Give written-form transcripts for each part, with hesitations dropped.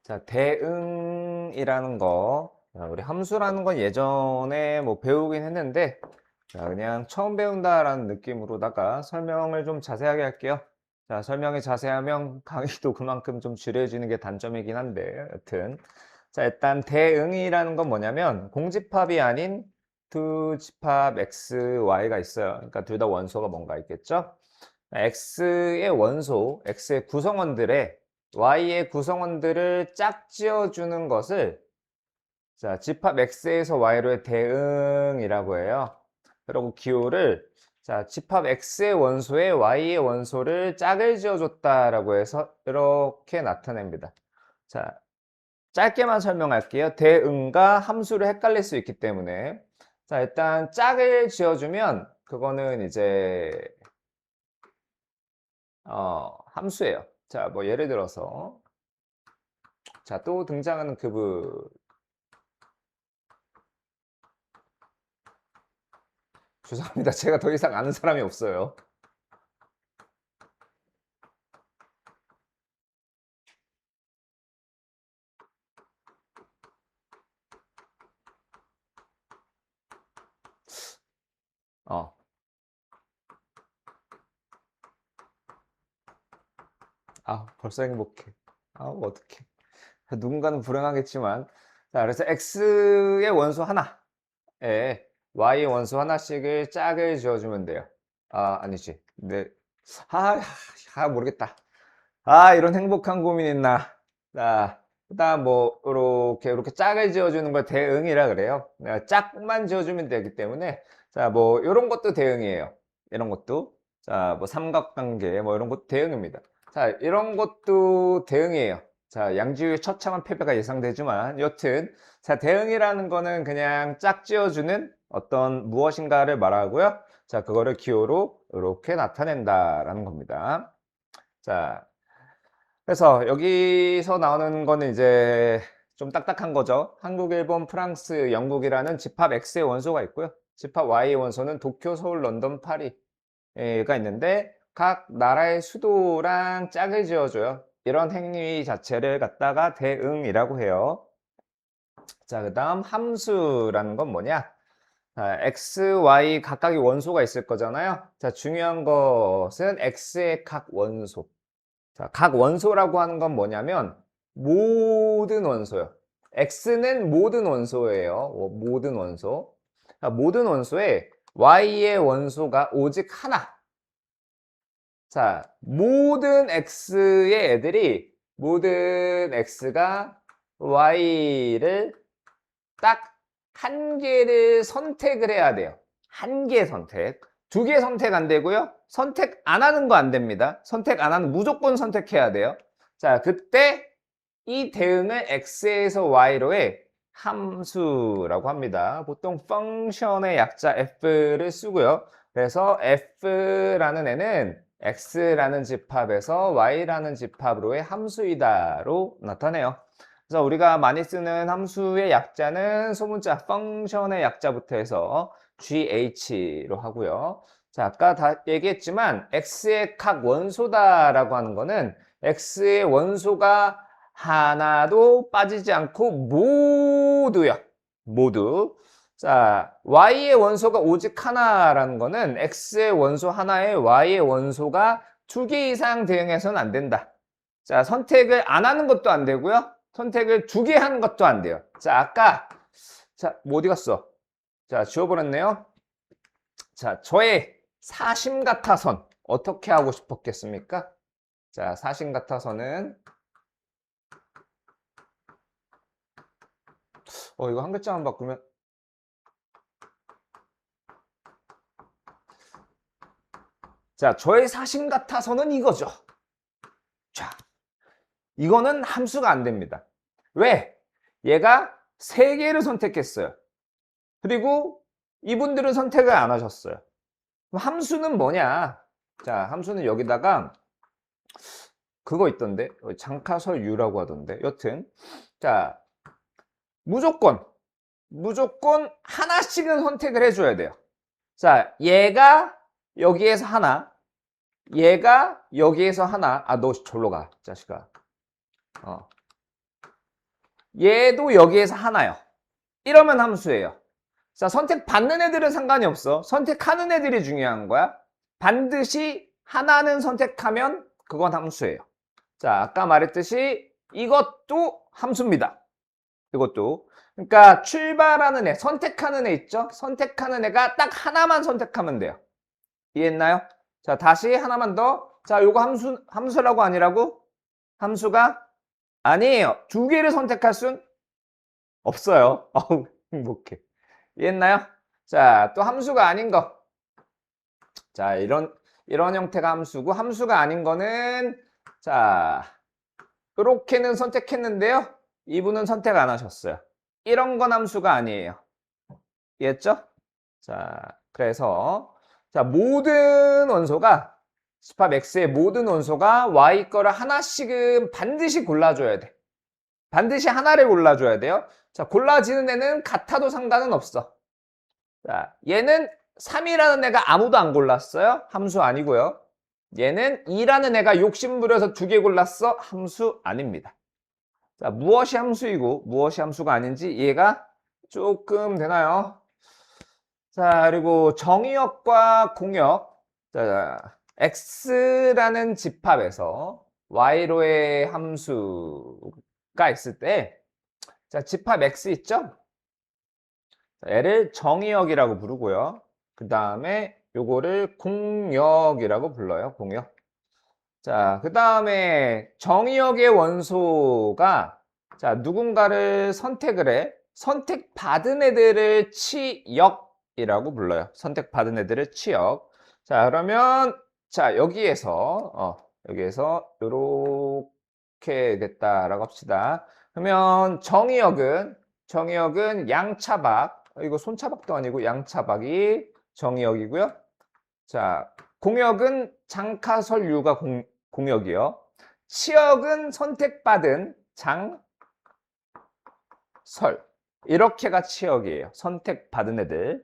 자, 대응이라는 거, 우리 함수라는 건 예전에 뭐 배우긴 했는데, 자, 그냥 처음 배운다라는 느낌으로다가 설명을 좀 자세하게 할게요. 자, 설명이 자세하면 강의도 그만큼 좀 지루해지는 게 단점이긴 한데, 여튼. 자, 일단 대응이라는 건 뭐냐면, 공집합이 아닌 두 집합 x, y가 있어요. 그러니까 둘 다 원소가 뭔가 있겠죠? x의 원소, x의 구성원들의 y의 구성원들을 짝지어주는 것을 자, 집합 x에서 y로의 대응이라고 해요. 그리고 기호를 자, 집합 x의 원소에 y의 원소를 짝을 지어줬다라고 해서 이렇게 나타냅니다. 자, 짧게만 설명할게요. 대응과 함수를 헷갈릴 수 있기 때문에 자, 일단 짝을 지어주면 그거는 이제 함수예요. 자, 뭐 예를 들어서 자, 또 등장하는 그브 죄송합니다. 제가 더 이상 아는 사람이 없어요. 어. 아, 벌써 행복해. 아, 어떡해. 누군가는 불행하겠지만. 자, 그래서 x의 원소 하나에 y의 원소 하나씩을 짝을 지어주면 돼요. 아, 아니지. 네. 아, 모르겠다. 아, 이런 행복한 고민 있나. 자, 일단 뭐, 이렇게 짝을 지어주는 걸 대응이라 그래요. 짝만 지어주면 되기 때문에. 자, 뭐, 이런 것도 대응이에요. 이런 것도. 자, 뭐, 삼각관계, 뭐, 이런 것도 대응입니다. 자, 이런 것도 대응이에요. 자, 양지우의 처참한 패배가 예상되지만, 여튼, 자, 대응이라는 거는 그냥 짝 지어주는 어떤 무엇인가를 말하고요. 자, 그거를 기호로 이렇게 나타낸다라는 겁니다. 자, 그래서 여기서 나오는 거는 이제 좀 딱딱한 거죠. 한국, 일본, 프랑스, 영국이라는 집합 X의 원소가 있고요. 집합 Y의 원소는 도쿄, 서울, 런던, 파리가 있는데 각 나라의 수도랑 짝을 지어줘요. 이런 행위 자체를 갖다가 대응이라고 해요. 자, 그 다음 함수라는 건 뭐냐? 자, x, y 각각의 원소가 있을 거잖아요. 자, 중요한 것은 x의 각 원소. 자, 각 원소라고 하는 건 뭐냐면 모든 원소요. X는 모든 원소예요. 모든 원소. 자, 모든 원소에 Y의 원소가 오직 하나. 자, 모든 X가 Y를 딱 한 개를 선택을 해야 돼요. 한 개 선택. 두 개 선택 안 되고요. 선택 안 하는 거 안 됩니다. 선택 안 하는 무조건 선택해야 돼요. 자, 그때 이 대응을 x에서 y로의 함수라고 합니다. 보통 펑션의 약자 f를 쓰고요. 그래서 f라는 애는 x라는 집합에서 y라는 집합으로의 함수이다로 나타내요. 그래서 우리가 많이 쓰는 함수의 약자는 소문자 펑션의 약자부터 해서 GH로 하고요. 자, 아까 다 얘기했지만 x의 각 원소다라고 하는 거는 x의 원소가 하나도 빠지지 않고 모두요. 모두. 자, y의 원소가 오직 하나라는 거는 x의 원소 하나에 y의 원소가 두 개 이상 대응해서는 안 된다. 자, 선택을 안 하는 것도 안 되고요. 선택을 두 개 하는 것도 안 돼요. 자, 아까 자, 뭐 어디 갔어? 자, 지워버렸네요. 자, 저의 사심 같아선 어떻게 하고 싶었겠습니까? 자, 사심 같아서는 이거 한 글자만 바꾸면 자, 저의 사심 같아서는 이거죠. 자, 이거는 함수가 안 됩니다. 왜? 얘가 세 개를 선택했어요. 그리고 이분들은 선택을 안 하셨어요. 그럼 함수는 뭐냐? 자, 함수는 여기다가 그거 있던데 장카설 유라고 하던데 여튼 자 무조건 하나씩은 선택을 해줘야 돼요. 자, 얘가 여기에서 하나, 얘가 여기에서 하나. 아, 너 절로 가, 자식아. 얘도 여기에서 하나요. 이러면 함수예요. 자, 선택받는 애들은 상관이 없어. 선택하는 애들이 중요한 거야. 반드시 하나는 선택하면 그건 함수예요. 자, 아까 말했듯이 이것도 함수입니다. 이것도. 그러니까 출발하는 애, 선택하는 애 있죠? 선택하는 애가 딱 하나만 선택하면 돼요. 이해했나요? 자, 다시 하나만 더. 자, 요거 함수라고 아니라고? 함수가 아니에요. 두 개를 선택할 순 없어요. 어우, 행복해. 이해했나요? 자, 또 함수가 아닌 거. 자, 이런 형태가 함수고, 함수가 아닌 거는, 자, 이렇게는 선택했는데요. 이분은 선택 안 하셨어요. 이런 건 함수가 아니에요. 이해했죠? 자, 그래서, 자, 모든 원소가, 집합 X의 모든 원소가 Y 거를 하나씩은 반드시 골라줘야 돼. 반드시 하나를 골라줘야 돼요. 자, 골라지는 애는 같아도 상관은 없어. 자, 얘는 3이라는 애가 아무도 안 골랐어요. 함수 아니고요. 얘는 2라는 애가 욕심부려서 두 개 골랐어. 함수 아닙니다. 자, 무엇이 함수이고 무엇이 함수가 아닌지 이해가 조금 되나요? 자, 그리고 정의역과 공역. 자, x라는 집합에서 y로의 함수가 있을 때, 자, 집합 x 있죠? 얘를 정의역이라고 부르고요. 그 다음에 요거를 공역이라고 불러요. 공역. 자, 그 다음에 정의역의 원소가, 자, 누군가를 선택을 해. 선택받은 애들을 치역이라고 불러요. 선택받은 애들을 치역. 자, 그러면, 자, 여기에서 요렇게 됐다라고 합시다. 그러면 정의역은 양차박, 이거 손차박도 아니고 양차박이 정의역이고요. 자, 공역은 장카설유가 공역이요. 치역은 선택받은 장설. 이렇게가 치역이에요. 선택받은 애들.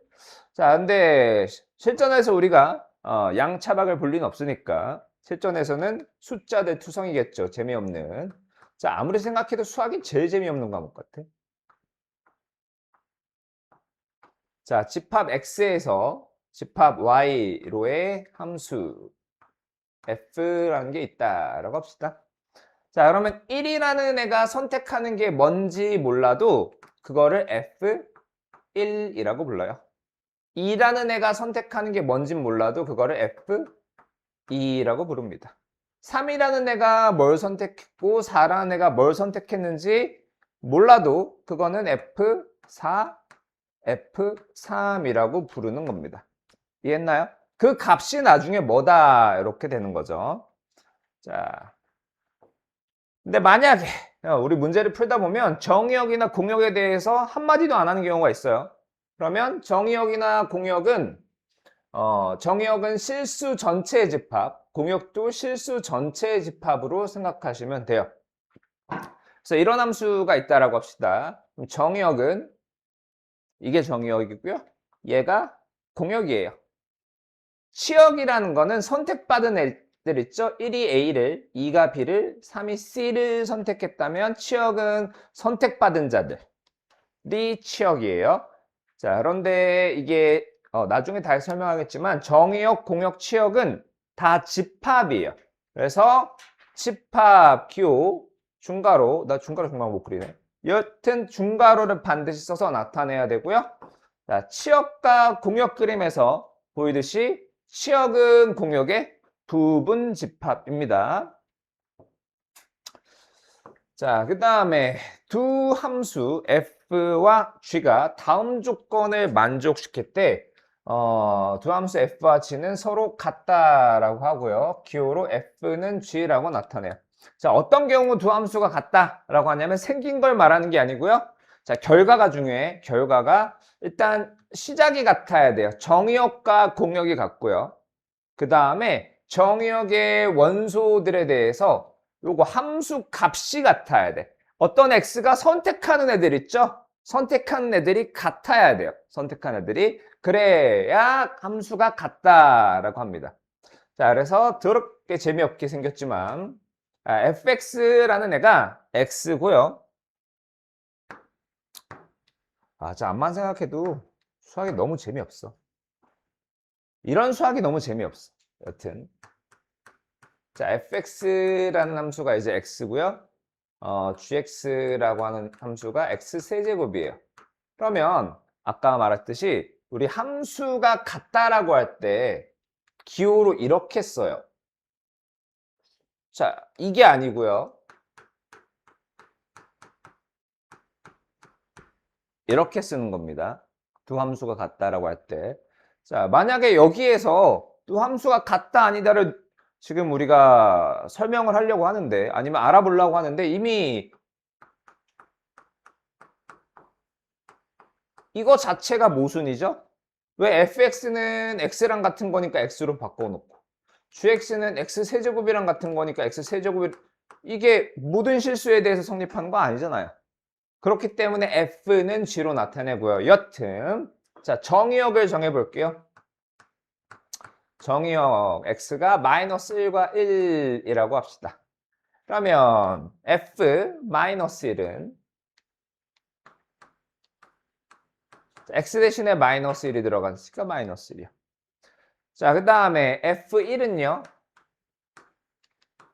자, 근데 실전에서 우리가 양차박을 볼 리는 없으니까 실전에서는 숫자들 투성이겠죠. 재미없는. 자, 아무리 생각해도 수학이 제일 재미없는 과목 같아. 자, 집합 X에서 집합 Y로의 함수 F라는 게 있다라고 합시다. 자, 그러면 1이라는 애가 선택하는 게 뭔지 몰라도 그거를 F1이라고 불러요. 2라는 애가 선택하는 게 뭔지 몰라도 그거를 F2라고 부릅니다. 3이라는 애가 뭘 선택했고 4라는 애가 뭘 선택했는지 몰라도 그거는 F4, F3이라고 부르는 겁니다. 이해했나요? 그 값이 나중에 뭐다 이렇게 되는 거죠. 자, 근데 만약에 우리 문제를 풀다 보면 정의역이나 공역에 대해서 한마디도 안 하는 경우가 있어요. 그러면 정의역이나 공역은 정의역은 실수 전체의 집합, 공역도 실수 전체의 집합으로 생각하시면 돼요. 그래서 이런 함수가 있다라고 합시다. 정의역은 이게 정의역이고요. 얘가 공역이에요. 치역이라는 거는 선택받은 애들 있죠? 1이 A를, 2가 B를, 3이 C를 선택했다면 치역은 선택받은 자들이 치역이에요. 자, 그런데 이게 나중에 다시 설명하겠지만 정의역, 공역, 치역은 다 집합이에요. 그래서 집합, 기호, 중괄호, 나 중괄호 정말 못 그리네. 여튼 중괄호를 반드시 써서 나타내야 되고요. 자, 치역과 공역 그림에서 보이듯이 치역은 공역의 부분 집합입니다. 자, 그 다음에 두 함수 f와 g가 다음 조건을 만족시킬 때 두 함수 f와 g는 서로 같다라고 하고요. 기호로 f는 g라고 나타내요. 자, 어떤 경우 두 함수가 같다라고 하냐면 생긴 걸 말하는 게 아니고요. 자, 결과가 중요해. 결과가 일단 시작이 같아야 돼요. 정의역과 공역이 같고요. 그 다음에 정의역의 원소들에 대해서 요거 함수 값이 같아야 돼. 어떤 x가 선택하는 애들 있죠? 선택하는 애들이 같아야 돼요. 선택하는 애들이. 그래야 함수가 같다라고 합니다. 자, 그래서 더럽게 재미없게 생겼지만 fx라는 애가 x고요. 자, 암만 생각해도 수학이 너무 재미없어. 이런 수학이 너무 재미없어. 여튼. 자, fx라는 함수가 이제 x고요. gx라고 하는 함수가 x세제곱이에요. 그러면 아까 말했듯이 우리 함수가 같다라고 할 때 기호로 이렇게 써요. 자, 이게 아니고요. 이렇게 쓰는 겁니다. 두 함수가 같다라고 할 때. 자, 만약에 여기에서 두 함수가 같다 아니다를 지금 우리가 설명을 하려고 하는데 아니면 알아보려고 하는데 이미 이거 자체가 모순이죠? 왜 fx는 x랑 같은 거니까 x로 바꿔놓고 gx는 x세제곱이랑 같은 거니까 x세제곱이 이게 모든 실수에 대해서 성립하는 거 아니잖아요. 그렇기 때문에 f는 g로 나타내고요. 여튼 자, 정의역을 정해볼게요. 정의역 x가 마이너스 1과 1이라고 합시다. 그러면 f 마이너스 1은 x 대신에 마이너스 1이 들어가니까 마이너스 1이요. 자, 그 다음에 f1은요.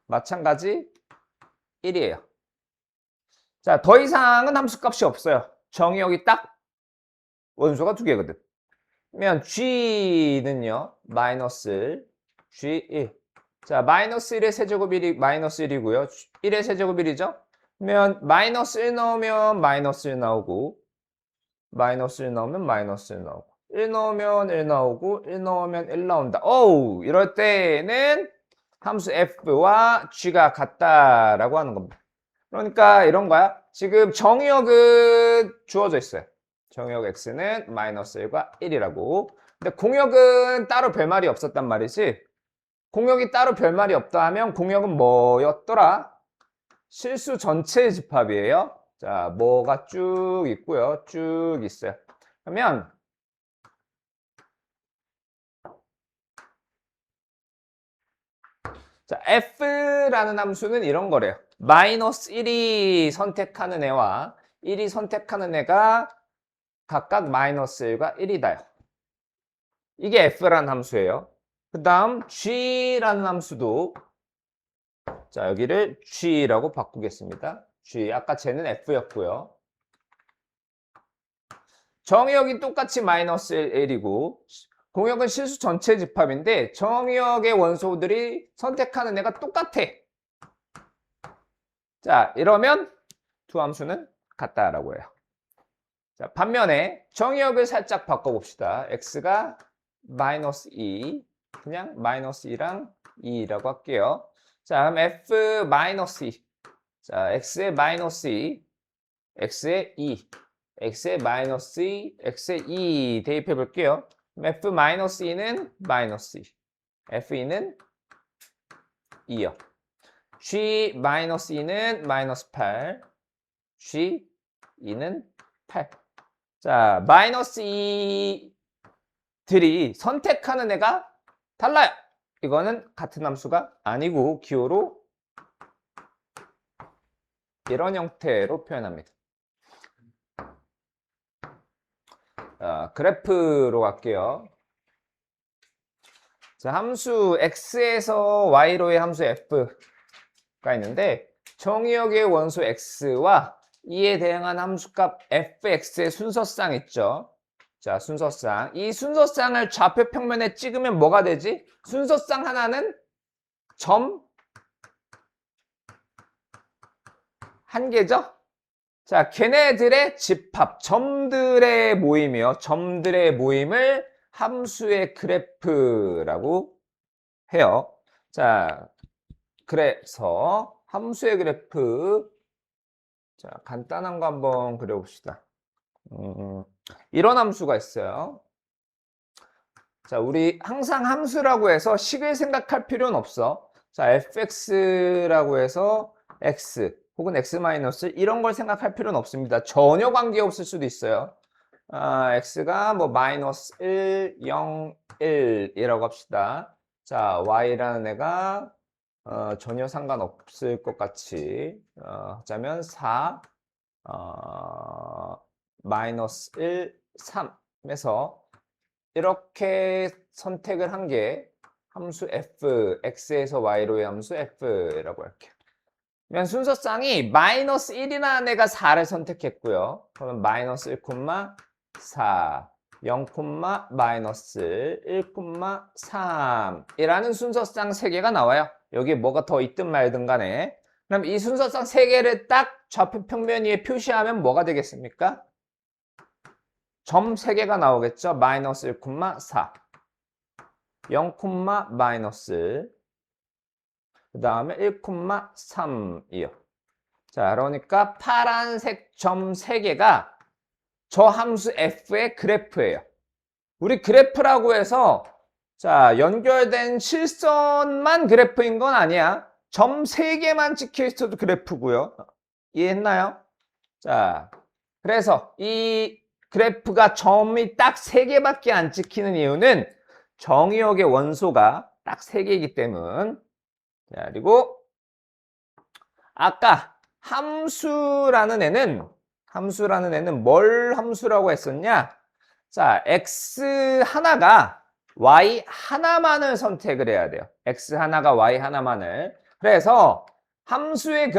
마찬가지 1이에요. 자, 더 이상은 함수값이 없어요. 정의역이 딱 원소가 두 개거든. 그러면 g는요. 마이너스 g1. 자, 마이너스 1의 세제곱 1이 마이너스 1이고요. 1의 세제곱 1이죠. 그러면 마이너스 1 넣으면 마이너스 1 나오고 마이너스 1 넣으면 마이너스 1 나오고 1 넣으면 1 나오고 1 넣으면 1 나온다. 어우, 이럴 때는 함수 f와 g가 같다라고 하는 겁니다. 그러니까 이런 거야. 지금 정의역은 주어져 있어요. 정의역 x는 마이너스 1과 1이라고. 근데 공역은 따로 별말이 없었단 말이지. 공역이 따로 별말이 없다 하면 공역은 뭐였더라? 실수 전체의 집합이에요. 자, 뭐가 쭉 있고요. 쭉 있어요. 그러면 자, f라는 함수는 이런 거래요. 마이너스 1이 선택하는 애와 1이 선택하는 애가 각각 마이너스 1과 1이다요. 이게 f라는 함수예요. 그 다음 g라는 함수도 자, 여기를 g라고 바꾸겠습니다. g, 아까 쟤는 f였고요. 정의역이 똑같이 마이너스 1이고 공역은 실수 전체 집합인데 정의역의 원소들이 선택하는 애가 똑같아. 자, 이러면 두 함수는 같다라고 해요. 자, 반면에 정의역을 살짝 바꿔봅시다. x가 마이너스 2, 그냥 마이너스 2랑 2라고 할게요. 자, 그럼 f 마이너스 2. 자, x의 마이너스 2, x의 2, x의 마이너스 2, x의 2 대입해 볼게요. f 마이너스 2는 마이너스 2, f2는 2요. g 마이너스 2는 마이너스 8, g 2는 8. 자, 마이너스 2들이 선택하는 애가 달라요. 이거는 같은 함수가 아니고 기호로 이런 형태로 표현합니다. 자, 그래프로 갈게요. 자, 함수 x에서 y로의 함수 f가 있는데 정의역의 원소 x와 이에 대응한 함수값 fx의 순서쌍 있죠. 자, 순서쌍. 이 순서쌍을 좌표 평면에 찍으면 뭐가 되지? 순서쌍 하나는 점 한 개죠? 자, 걔네들의 집합, 점들의 모임이요. 점들의 모임을 함수의 그래프라고 해요. 자, 그래서 함수의 그래프, 자, 간단한 거 한번 그려봅시다. 이런 함수가 있어요. 자, 우리 항상 함수라고 해서 식을 생각할 필요는 없어. 자, fx라고 해서 x 혹은 x 마이너스 이런 걸 생각할 필요는 없습니다. 전혀 관계없을 수도 있어요. x가 뭐 마이너스 1, 0, 1이라고 합시다. 자, y라는 애가 전혀 상관없을 것 같이 하자면 4, 마이너스 1, 3에서 이렇게 선택을 한 게 함수 f, x에서 y로의 함수 f라고 할게요. 그러면 순서상이 마이너스 1이라는 애가 4를 선택했고요. 그러면 마이너스 1, 4, 0, 마이너스 1, 3 이라는 순서상 3개가 나와요. 여기에 뭐가 더 있든 말든 간에. 그럼 이 순서상 3개를 딱 좌표 평면 위에 표시하면 뭐가 되겠습니까? 점 3개가 나오겠죠. 마이너스 1, 4, 0, 마이너스 그 다음에 1, 3이요. 자, 그러니까 파란색 점 3개가 저 함수 f의 그래프예요. 우리 그래프라고 해서 자, 연결된 실선만 그래프인 건 아니야. 점 3개만 찍혀 있어도 그래프고요. 이해했나요? 자, 그래서 이 그래프가 점이 딱 3개밖에 안 찍히는 이유는 정의역의 원소가 딱 3개이기 때문. 자, 그리고 아까 함수라는 애는 뭘 함수라고 했었냐? 자, x 하나가 y 하나만을 선택을 해야 돼요. x 하나가 y 하나만을. 그래서 함수의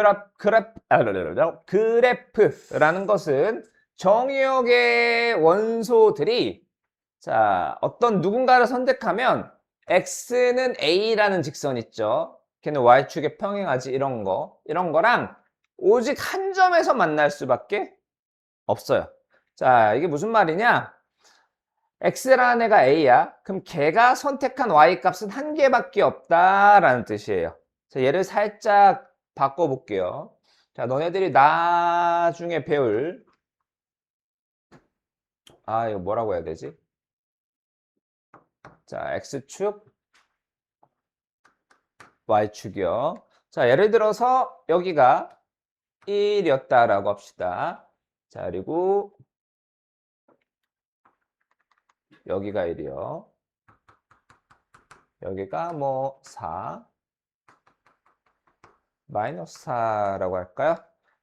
그래프라는 것은 정의역의 원소들이 자, 어떤 누군가를 선택하면 x는 a라는 직선 있죠. 걔는 y축에 평행하지 이런 거랑 오직 한 점에서 만날 수밖에 없어요. 자, 이게 무슨 말이냐? x라는 애가 a야. 그럼 걔가 선택한 y 값은 한 개밖에 없다라는 뜻이에요. 자, 얘를 살짝 바꿔볼게요. 자, 너네들이 나중에 배울 이거 뭐라고 해야 되지? 자, x축, y축이요. 자, 예를 들어서 여기가 1이었다라고 합시다. 자, 그리고 여기가 1이요. 여기가 뭐 4, 마이너스 4라고 할까요?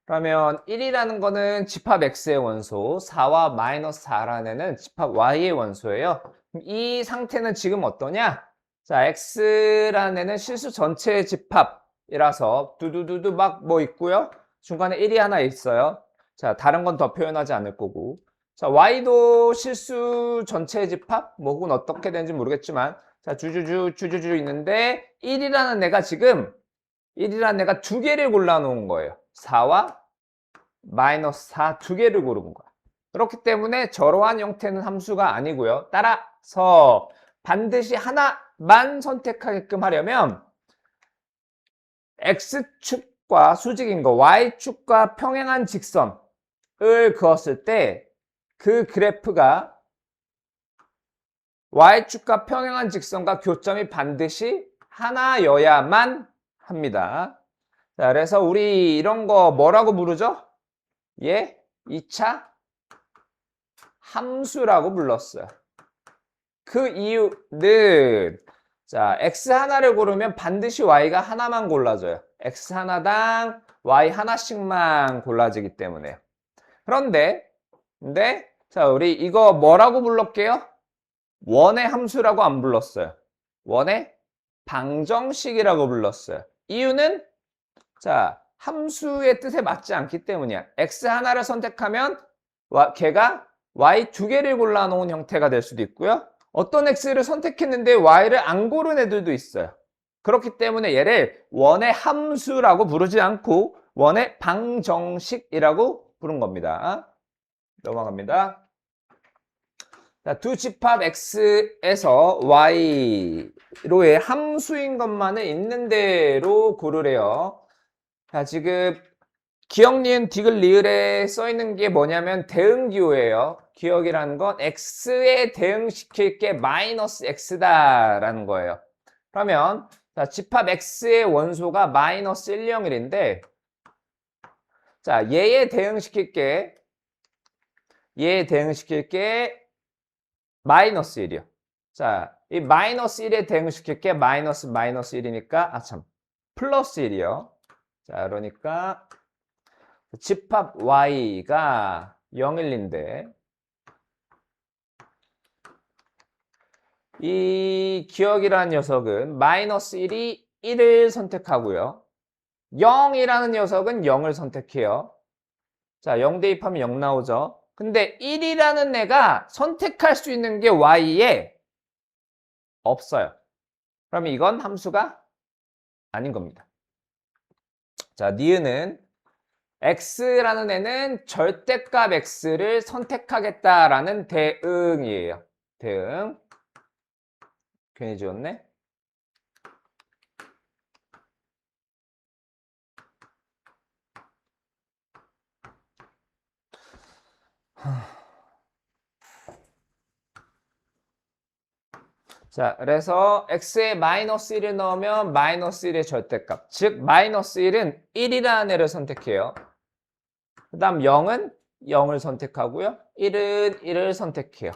그러면 1이라는 거는 집합 x의 원소, 4와 마이너스 4라는 애는 집합 y의 원소예요. 그럼 이 상태는 지금 어떠냐? 자, x라는 애는 실수 전체의 집합이라서 두두두두 막 뭐 있고요. 중간에 1이 하나 있어요. 자, 다른 건 더 표현하지 않을 거고. 자, y도 실수 전체의 집합? 뭐 혹은 어떻게 되는지 모르겠지만 자, 주주주 있는데 1이라는 애가 지금 1이라는 애가 두 개를 골라놓은 거예요. 4와 마이너스 4 두 개를 고른 거야. 그렇기 때문에 저러한 형태는 함수가 아니고요. 따라서 반드시 하나만 선택하게끔 하려면 x축과 수직인 거 y축과 평행한 직선을 그었을 때 그 그래프가 y축과 평행한 직선과 교점이 반드시 하나여야만 합니다. 자, 그래서 우리 이런 거 뭐라고 부르죠? 예? 2차 함수라고 불렀어요. 그 이유는 자, x 하나를 고르면 반드시 y가 하나만 골라져요. x 하나당 y 하나씩만 골라지기 때문에요. 그런데 자, 우리 이거 뭐라고 불렀게요? 원의 함수라고 안 불렀어요. 원의 방정식이라고 불렀어요. 이유는 자, 함수의 뜻에 맞지 않기 때문이야. x 하나를 선택하면 걔가 y 두 개를 골라놓은 형태가 될 수도 있고요. 어떤 x를 선택했는데 y를 안 고른 애들도 있어요. 그렇기 때문에 얘를 원의 함수라고 부르지 않고 원의 방정식이라고 부른 겁니다. 넘어갑니다. 자, 두 집합 x에서 y로의 함수인 것만을 있는 대로 고르래요. 자, 지금 기억, 니은, 디귿, 리을에 써 있는 게 뭐냐면 대응기호예요. 기억이라는 건 x에 대응시킬 게 마이너스 x다라는 거예요. 그러면 자, 집합 x의 원소가 마이너스 1, 0, 1인데 자, 얘에 대응시킬 게 마이너스 1이요. 자, 이 마이너스 1에 대응시킬 게 마이너스 1이니까 플러스 1이요. 자, 그러니까 집합 y가 0, 1인데 이 기억이라는 녀석은 마이너스 1이 1을 선택하고요. 0이라는 녀석은 0을 선택해요. 자, 0 대입하면 0 나오죠. 근데 1이라는 애가 선택할 수 있는 게 y에 없어요. 그럼 이건 함수가 아닌 겁니다. 자, 니은은 x라는 애는 절대값 x를 선택하겠다라는 대응이에요. 대응. 괜히 지웠네. 자, 그래서 x에 마이너스 1을 넣으면 마이너스 1의 절대값. 즉, 마이너스 1은 1이라는 애를 선택해요. 그 다음 0은 0을 선택하고요. 1은 1을 선택해요.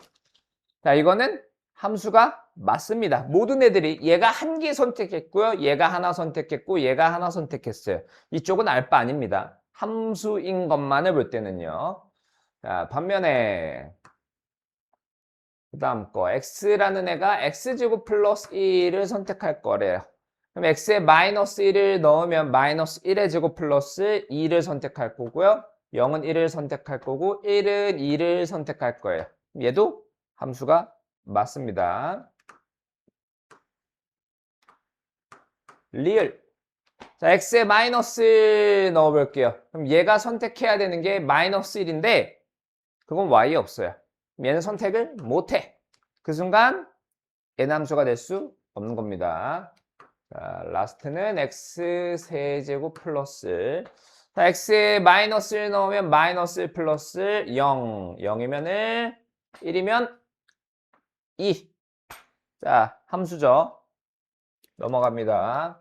자, 이거는 함수가 맞습니다. 모든 애들이 얘가 한 개 선택했고요. 얘가 하나 선택했고 얘가 하나 선택했어요. 이쪽은 알바 아닙니다. 함수인 것만을 볼 때는요. 자, 반면에 그 다음 거 x라는 애가 x제곱 플러스 1을 선택할 거래요. 그럼 x에 마이너스 1을 넣으면 마이너스 1의 제곱 플러스 2를 선택할 거고요. 0은 1을 선택할 거고 1은 2를 선택할 거예요. 얘도 함수가 맞습니다. 리을. 자, x에 마이너스 넣어볼게요. 그럼 얘가 선택해야 되는 게 마이너스 1인데 그건 y에 없어요. 얘는 선택을 못해. 그 순간 얘는 함수가 될 수 없는 겁니다. 자, 라스트는 x 세제곱 플러스. 자, x에 마이너스를 넣으면 마이너스 1 플러스 0. 0이면 1이면 2. 자, 함수죠. 넘어갑니다.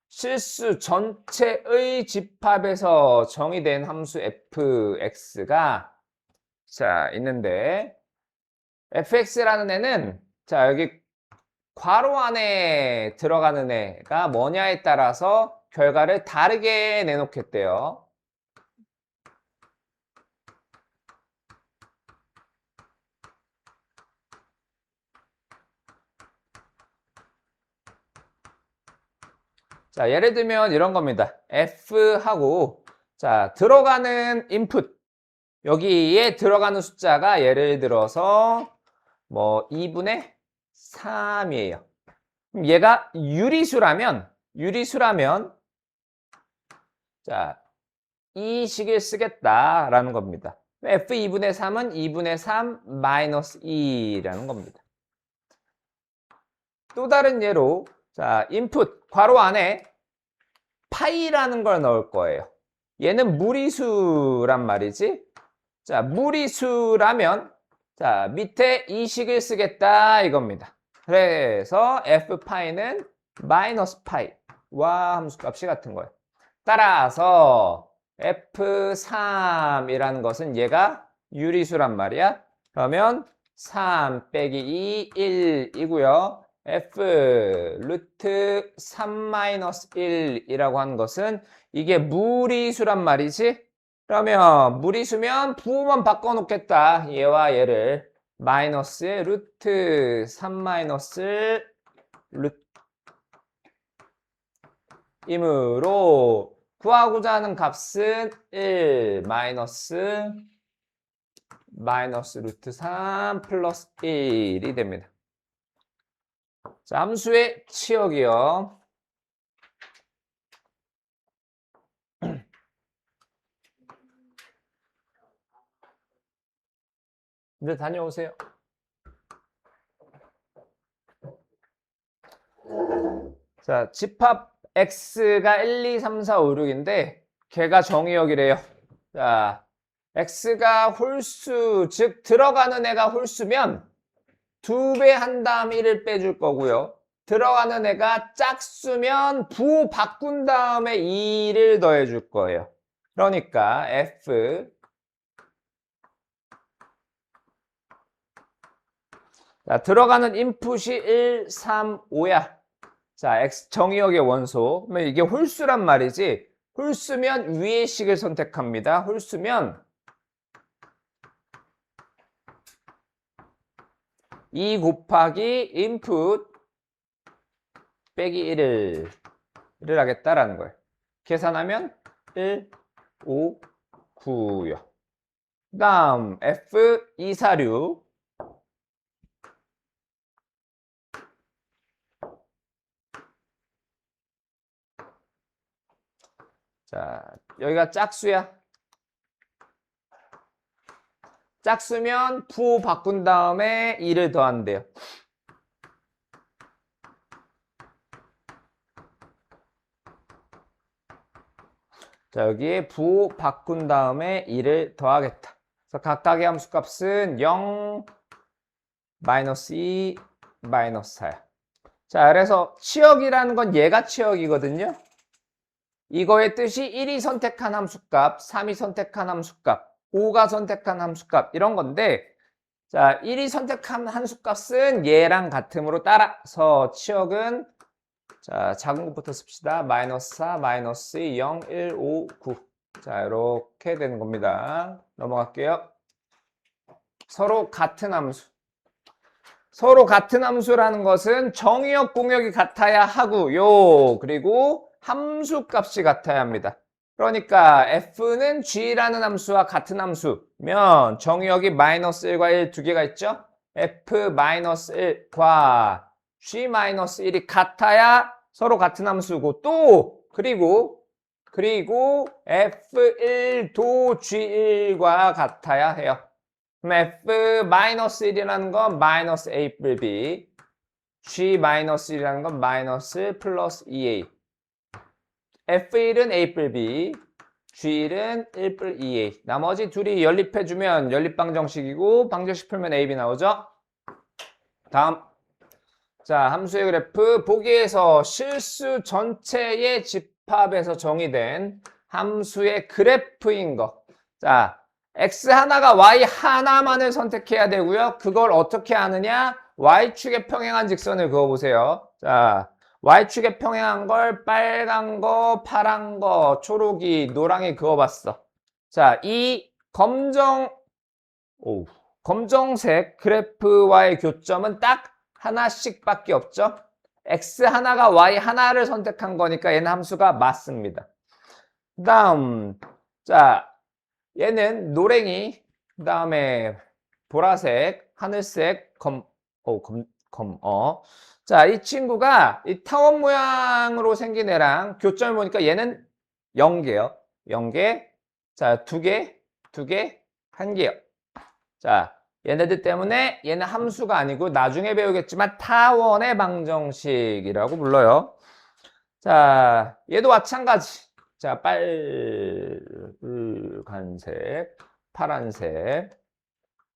실수 전체의 집합에서 정의된 함수 fx가 자, 있는데 fx라는 애는 자, 여기 괄호 안에 들어가는 애가 뭐냐에 따라서 결과를 다르게 내놓겠대요. 자, 예를 들면 이런 겁니다. f하고 자, 들어가는 인풋 여기에 들어가는 숫자가 예를 들어서 뭐 2분의 3이에요. 그럼 얘가 유리수라면 자, 이 식을 쓰겠다라는 겁니다. f2분의 3은 2분의 3 마이너스 2라는 겁니다. 또 다른 예로 자, 인풋 괄호 안에 파이라는 걸 넣을 거예요. 얘는 무리수란 말이지. 자, 무리수라면 자, 밑에 이 식을 쓰겠다 이겁니다. 그래서 f파이는 마이너스 파이와 함수값이 같은 거예요. 따라서 f3이라는 것은 얘가 유리수란 말이야. 그러면 3 빼기 2, 1이고요. f 루트 3 마이너스 1이라고 하는 것은 이게 무리수란 말이지. 그러면 무리수면 부호만 바꿔놓겠다. 얘와 얘를 마이너스 루트 3 마이너스 루트 이므로 구하고자 하는 값은 1 마이너스 루트 3 플러스 1이 됩니다. 자, 함수의 치역이요. 이제 다녀오세요. 자, 집합 x가 1, 2, 3, 4, 5, 6인데 걔가 정의역이래요. 자, x가 홀수, 즉 들어가는 애가 홀수면 2배 한 다음 1을 빼줄 거고요. 들어가는 애가 짝수면 부호 바꾼 다음에 2를 더해줄 거예요. 그러니까 f 자, 들어가는 인풋이 1, 3, 5야. 자, x 정의역의 원소. 그러면 이게 홀수란 말이지. 홀수면 위의 식을 선택합니다. 홀수면 2 곱하기 input 빼기 1을 하겠다라는 거예요. 계산하면 1, 5, 9요. 그 다음 F246 자, 여기가 짝수야. 짝수면 부 바꾼 다음에 2를 더한대요. 자, 여기에 부 바꾼 다음에 2를 더하겠다. 그래서 각각의 함수값은 0, 마이너스 2, 마이너스 4야. 자, 그래서 치역이라는 건 얘가 치역이거든요. 이거의 뜻이 1이 선택한 함수값, 3이 선택한 함수값, 5가 선택한 함수값 이런 건데, 자, 1이 선택한 함수값은 얘랑 같음으로 따라서 치역은 자, 작은 것부터 씁시다. 마이너스 4, 마이너스 2, 0, 1, 5, 9. 자, 이렇게 되는 겁니다. 넘어갈게요. 서로 같은 함수. 서로 같은 함수라는 것은 정의역 공역이 같아야 하고요. 그리고 함수 값이 같아야 합니다. 그러니까 f는 g라는 함수와 같은 함수면 정의역이 마이너스 1과 1 두 개가 있죠? f-1과 g-1이 같아야 서로 같은 함수고 또 그리고 f1도 g1과 같아야 해요. 그럼 f-1이라는 건 마이너스 a뿔 b, g-1이라는 건 마이너스 플러스 2a. f1은 a뿔 b, g1은 1뿔 2a. 나머지 둘이 연립해주면 연립방정식이고 방정식 풀면 ab 나오죠? 다음. 자, 함수의 그래프 보기에서 실수 전체의 집합에서 정의된 함수의 그래프인 거. 자, x 하나가 y 하나만을 선택해야 되고요. 그걸 어떻게 하느냐? y축에 평행한 직선을 그어보세요. 자, y축에 평행한 걸 빨간 거, 파란 거, 초록이, 노랑이 그어봤어. 자, 이 검정색 그래프와의 교점은 딱 하나씩밖에 없죠. x 하나가 y 하나를 선택한 거니까 얘는 함수가 맞습니다. 그 다음 자 얘는 노랭이, 그 다음에 보라색, 하늘색, 자, 이 친구가 이 타원 모양으로 생긴 애랑 교점을 보니까 얘는 0개요. 0개. 자, 2개, 2개, 1개요. 자, 얘네들 때문에 얘는 함수가 아니고 나중에 배우겠지만 타원의 방정식이라고 불러요. 자, 얘도 마찬가지. 자, 빨간색, 파란색,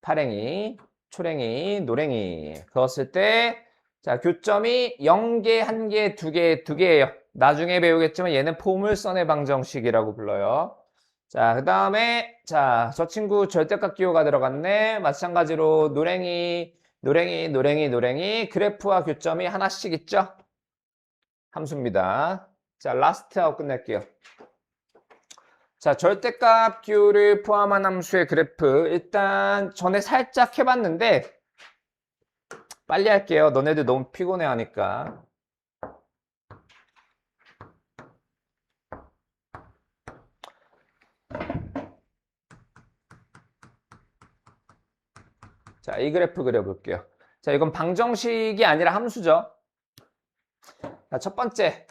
파랭이, 초랭이, 노랭이 그었을 때 자, 교점이 0개, 1개, 2개, 2개예요. 나중에 배우겠지만 얘는 포물선의 방정식이라고 불러요. 자, 그 다음에 자, 저 친구 절대값 기호가 들어갔네. 마찬가지로 노랭이, 노랭이, 노랭이, 노랭이 그래프와 교점이 하나씩 있죠? 함수입니다. 자, 라스트하고 끝낼게요. 자, 절대값 기호를 포함한 함수의 그래프 일단 전에 살짝 해봤는데 빨리 할게요. 너네들 너무 피곤해 하니까. 자, 이 그래프 그려볼게요. 자, 이건 방정식이 아니라 함수죠. 자, 첫 번째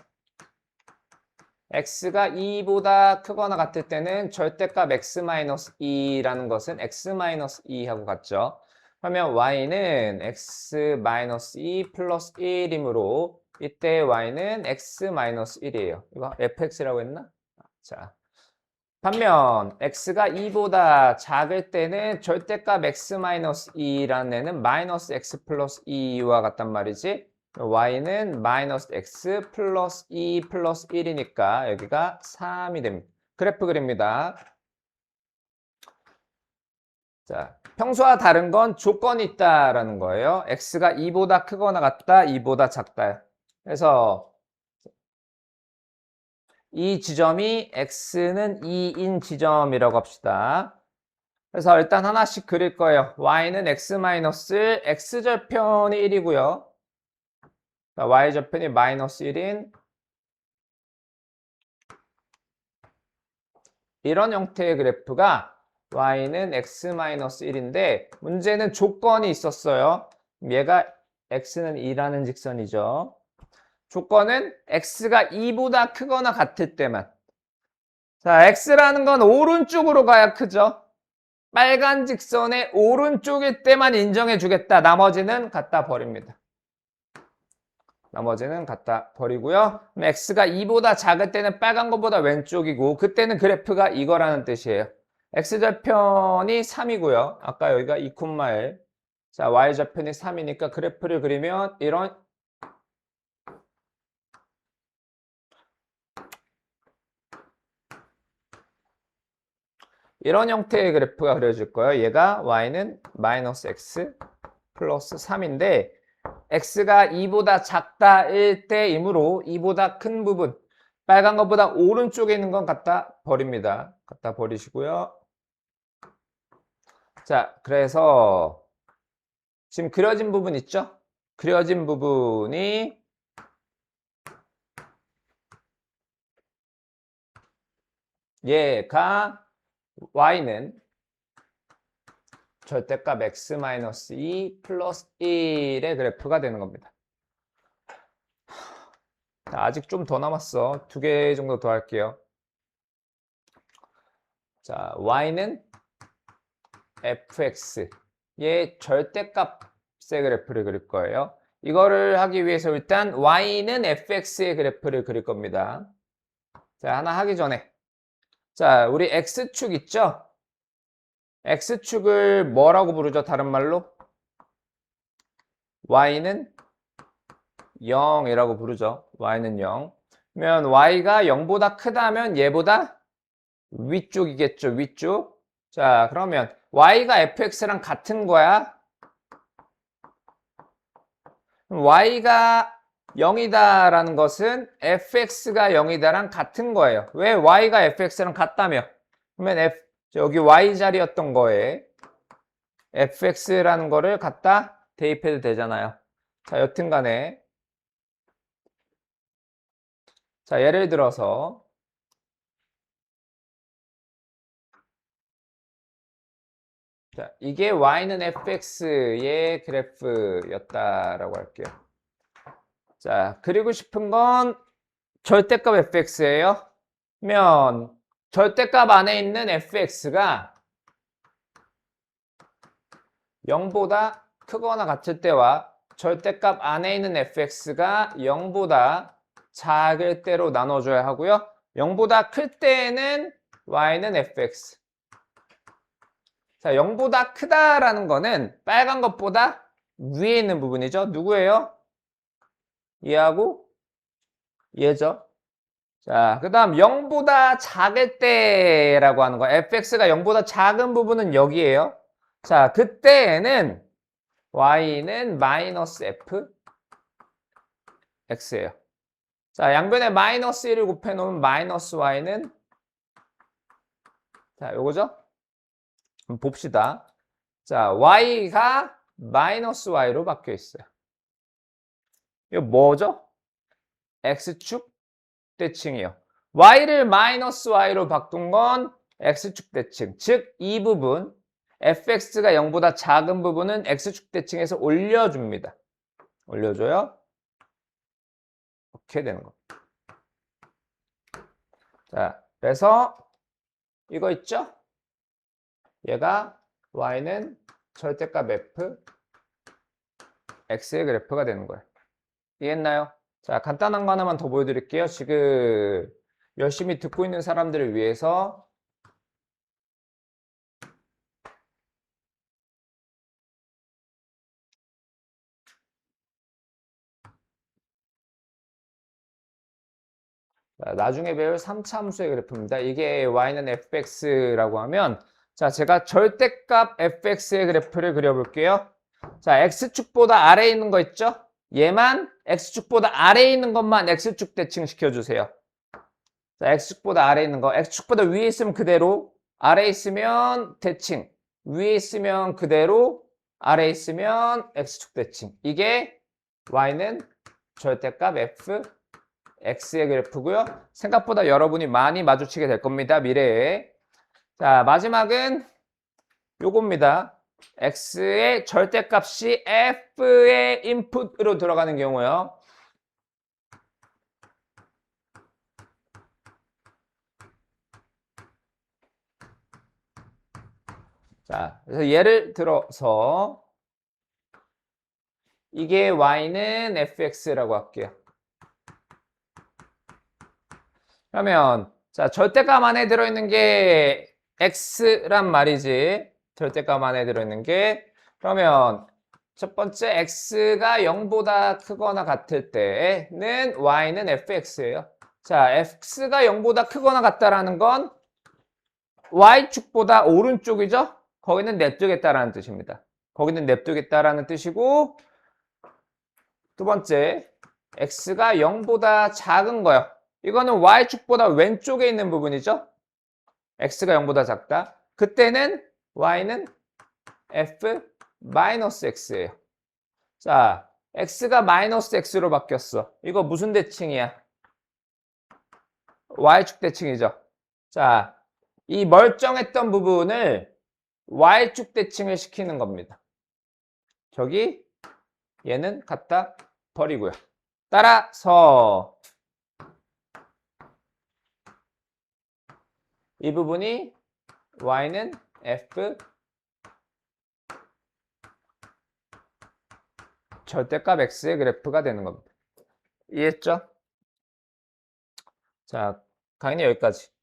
x가 2보다 크거나 같을 때는 절대값 x-2라는 것은 x-2하고 같죠. 그러면 y는 x-2 플러스 1이므로 이때 y는 x-1이에요. 이거 fx라고 했나? 자, 반면 x가 2보다 작을 때는 절대값 x-2라는 애는 마이너스 x 플러스 2와 같단 말이지. y는 마이너스 x 플러스 2 플러스 1이니까 여기가 3이 됩니다. 그래프 그립니다. 자, 평소와 다른 건 조건이 있다라는 거예요. x가 2보다 크거나 같다, 2보다 작다. 그래서 이 지점이 x는 2인 지점이라고 합시다. 그래서 일단 하나씩 그릴 거예요. y는 x절편이 1이고요. y절편이 마이너스 1인 이런 형태의 그래프가 y는 x-1인데 문제는 조건이 있었어요. 얘가 x는 2라는 직선이죠. 조건은 x가 2보다 크거나 같을 때만. 자, x라는 건 오른쪽으로 가야 크죠. 빨간 직선의 오른쪽일 때만 인정해 주겠다. 나머지는 갖다 버립니다. 나머지는 갖다 버리고요. 그럼 x가 2보다 작을 때는 빨간 것보다 왼쪽이고 그때는 그래프가 이거라는 뜻이에요. x절편이 3이고요. 아까 여기가 2,1. 자, y절편이 3이니까 그래프를 그리면 이런 형태의 그래프가 그려질 거예요. 얘가 y는 마이너스 x 플러스 3인데 x가 2보다 작다일 때이므로 2보다 큰 부분 빨간 것보다 오른쪽에 있는 건 갖다 버립니다. 갖다 버리시고요. 자, 그래서 지금 그려진 부분 있죠? 그려진 부분이 얘가 y는 절대값 x-2 플러스 1의 그래프가 되는 겁니다. 자, 아직 좀 더 남았어. 2개 정도 더 할게요. 자, y는 fx의 절대값의 그래프를 그릴 거예요. 이거를 하기 위해서 일단 y는 fx의 그래프를 그릴 겁니다. 자, 하나 하기 전에 자, 우리 x축 있죠? x축을 뭐라고 부르죠? 다른 말로? y는 0이라고 부르죠. y는 0. 그러면 y가 0보다 크다면 얘보다 위쪽이겠죠. 위쪽. 자, 그러면 y가 fx랑 같은 거야. y가 0이다라는 것은 fx가 0이다랑 같은 거예요. 왜? y가 fx랑 같다며. 그러면 여기 y 자리였던 거에 fx라는 거를 갖다 대입해도 되잖아요. 자, 여튼 간에 자, 예를 들어서 자, 이게 y는 fx의 그래프였다라고 할게요. 자, 그리고 싶은 건 절대값 fx예요. 그러면 절대값 안에 있는 fx가 0보다 크거나 같을 때와 절대값 안에 있는 fx가 0보다 작을 때로 나눠줘야 하고요. 0보다 클 때에는 y는 fx. 자, 0보다 크다라는 거는 빨간 것보다 위에 있는 부분이죠. 누구예요? 얘하고 얘죠. 자, 그 다음 0보다 작을 때라고 하는 거. fx가 0보다 작은 부분은 여기에요. 자, 그때에는 y는 마이너스 f x예요. 자, 양변에 마이너스 1을 곱해 놓으면 마이너스 y는 자, 요거죠? 한번 봅시다. 자, y가 마이너스 y로 바뀌어 있어요. 이거 뭐죠? x축 대칭이요. y를 마이너스 y로 바꾼 건 x축 대칭. 즉, 이 부분 fx가 0보다 작은 부분은 x축 대칭에서 올려줍니다. 올려줘요. 이렇게 되는 겁니다. 자, 그래서 이거 있죠? 얘가 y는 절대값 f x의 그래프가 되는 거예요. 이해했나요? 자, 간단한 거 하나만 더 보여드릴게요. 지금 열심히 듣고 있는 사람들을 위해서 자, 나중에 배울 3차 함수의 그래프입니다. 이게 y는 fx라고 하면 자, 제가 절대값 fx의 그래프를 그려볼게요. 자, x축보다 아래에 있는 거 있죠? 얘만 x축보다 아래에 있는 것만 x축 대칭 시켜주세요. 자, x축보다 아래에 있는 거, x축보다 위에 있으면 그대로, 아래에 있으면 대칭. 위에 있으면 그대로, 아래에 있으면 x축 대칭. 이게 y는 절대값 f, x의 그래프고요. 생각보다 여러분이 많이 마주치게 될 겁니다. 미래에. 자, 마지막은 요겁니다. x의 절대값이 f의 인풋으로 들어가는 경우요. 자, 그래서 예를 들어서 이게 y는 fx라고 할게요. 그러면 자, 절대값 안에 들어있는 게 x란 말이지. 절대값 안에 들어있는 게. 그러면 첫 번째 x가 0보다 크거나 같을 때는 y는 fx예요. 자, x가 0보다 크거나 같다라는 건 y축보다 오른쪽이죠? 거기는 냅두겠다라는 뜻입니다. 거기는 냅두겠다라는 뜻이고, 두 번째, x가 0보다 작은 거요. 이거는 y축보다 왼쪽에 있는 부분이죠? x가 0보다 작다. 그때는 y는 f-x예요. 자, x가 -x로 바뀌었어. 이거 무슨 대칭이야? y축 대칭이죠. 자, 이 멀쩡했던 부분을 y축 대칭을 시키는 겁니다. 저기 얘는 갖다 버리고요. 따라서 이 부분이 y는 f 절대값 x의 그래프가 되는 겁니다. 이해했죠? 자, 강의는 여기까지.